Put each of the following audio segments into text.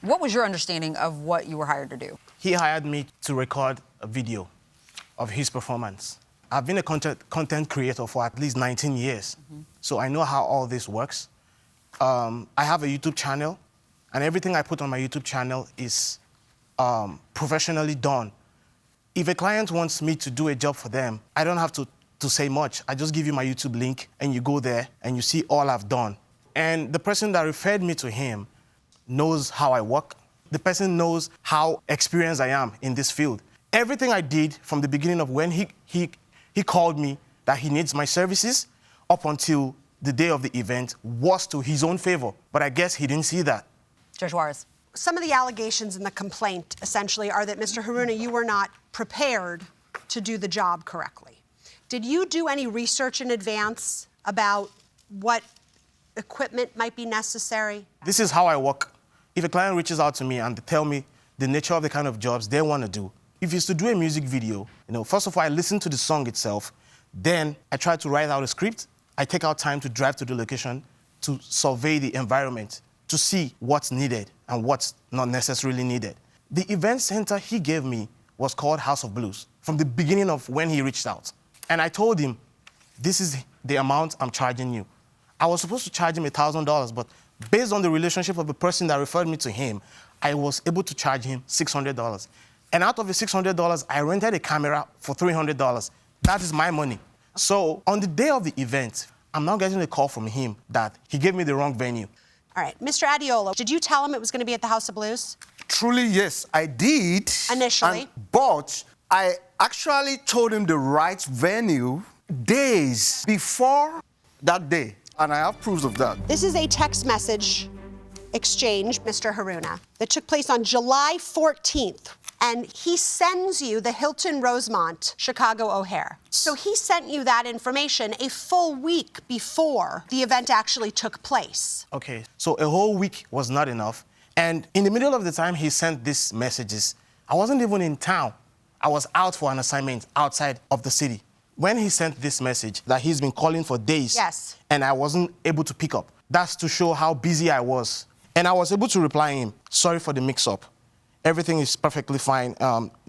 What was your understanding of what you were hired to do? He hired me to record a video of his performance. I've been a content creator for at least 19 years, so I know how all this works. I have a YouTube channel, and everything I put on my YouTube channel is professionally done. If a client wants me to do a job for them, I don't have to say much. I just give you my YouTube link, and you go there, and you see all I've done. And the person that referred me to him knows how I work. The person knows how experienced I am in this field. Everything I did from the beginning of when he called me that he needs my services up until the day of the event was to his own favor. But I guess he didn't see that. Judge Juarez. Some of the allegations in the complaint, essentially, are that, Mr. Haruna, you were not prepared to do the job correctly. Did you do any research in advance about what equipment might be necessary? This is how I work. If a client reaches out to me and they tell me the nature of the kind of jobs they want to do, if it's to do a music video, first of all, I listen to the song itself. Then I try to write out a script. I take out time to drive to the location to survey the environment, to see what's needed and what's not necessarily needed. The event center he gave me was called House of Blues from the beginning of when he reached out. And I told him, this is the amount I'm charging you. I was supposed to charge him $1,000, but based on the relationship of the person that referred me to him, I was able to charge him $600. And out of the $600, I rented a camera for $300. That is my money. So on the day of the event, I'm now getting a call from him that he gave me the wrong venue. All right, Mr. Adiola, did you tell him it was going to be at the House of Blues? Truly, yes, I did. Initially? But I actually told him the right venue days before that day, and I have proofs of that. This is a text message exchange, Mr. Haruna, that took place on July 14th. And he sends you the Hilton Rosemont Chicago O'Hare. So he sent you that information a full week before the event actually took place. Okay, so a whole week was not enough. And in the middle of the time he sent these messages, I wasn't even in town. I was out for an assignment outside of the city. When he sent this message that he's been calling for days, yes, and I wasn't able to pick up, that's to show how busy I was. And I was able to reply him, sorry for the mix-up. Everything is perfectly fine,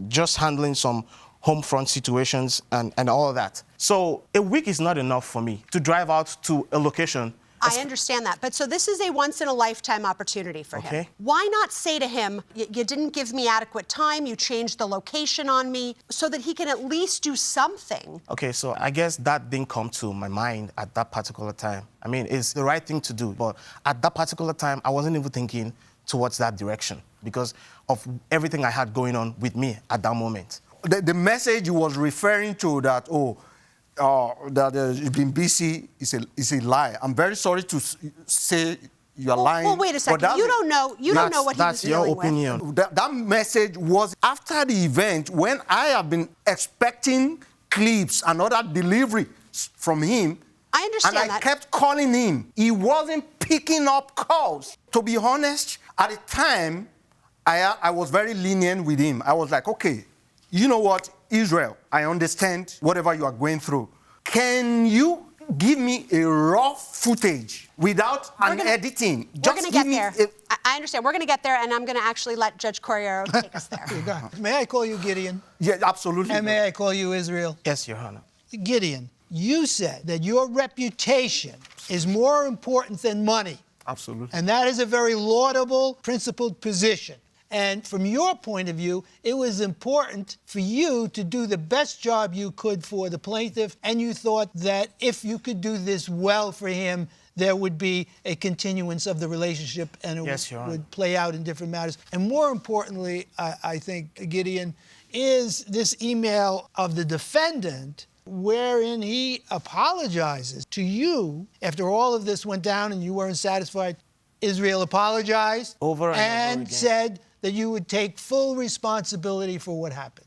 just handling some home front situations and all of that. So a week is not enough for me to drive out to a location. I understand that, but so this is a once-in-a-lifetime opportunity for him. Why not say to him, you didn't give me adequate time, you changed the location on me, so that he can at least do something? Okay, so I guess that didn't come to my mind at that particular time. I mean, it's the right thing to do, but at that particular time, I wasn't even thinking towards that direction because of everything I had going on with me at that moment. The message he was referring to that, that you've been busy is a lie. I'm very sorry to say you're lying. Well, wait a second. You don't know what he was dealing with. That's your opinion. That message was after the event when I have been expecting clips and other delivery from him. I understand and I kept calling him. He wasn't picking up calls. To be honest, at the time, I was very lenient with him. I was like, okay, you know what, Israel, I understand whatever you are going through. Can you give me a raw footage without editing? We're going to get there. I understand. We're going to get there, and I'm going to actually let Judge Corriero take us there. May I call you Gideon? Yeah, absolutely. And may I call you Isreal? Yes, Your Honor. Gideon, you said that your reputation is more important than money. Absolutely. And that is a very laudable, principled position. And from your point of view, it was important for you to do the best job you could for the plaintiff, and you thought that if you could do this well for him, there would be a continuance of the relationship and it would play out in different matters. And more importantly, I think, Gideon, is this email of the defendant wherein he apologizes to you after all of this went down and you weren't satisfied. Isreal apologized over and over again. said that you would take full responsibility for what happened.